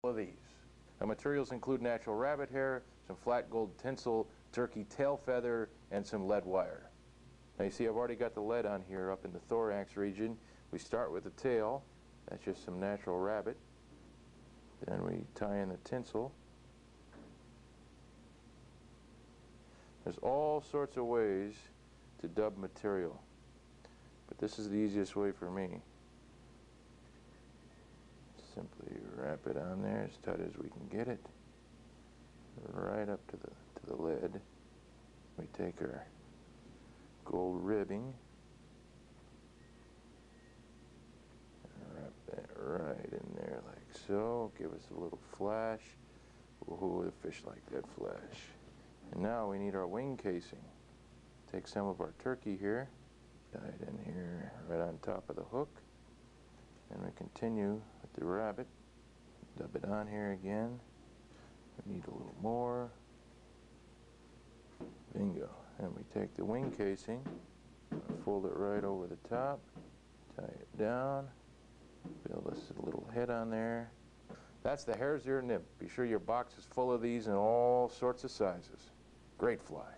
of these. The materials include natural rabbit hair, some flat gold tinsel, turkey tail feather, and some lead wire. Now you see I've already got the lead on here up in the thorax region. We start with the tail. That's just some natural rabbit. Then we tie in the tinsel. There's all sorts of ways to dub material, but this is the easiest way for me. Simply wrap it on there as tight as we can get it, right up to the lid. We take our gold ribbing and wrap that right in there like so. Give us a little flash. Ooh, the fish like that flash. And now we need our wing casing. Take some of our turkey here, tie it in here right on top of the hook, and we continue with the rabbit. Dub it on here again. We need a little more. Bingo. And we take the wing casing, fold it right over the top, tie it down, build us a little head on there. That's the Hares Ear nymph. Be sure your box is full of these in all sorts of sizes. Great fly.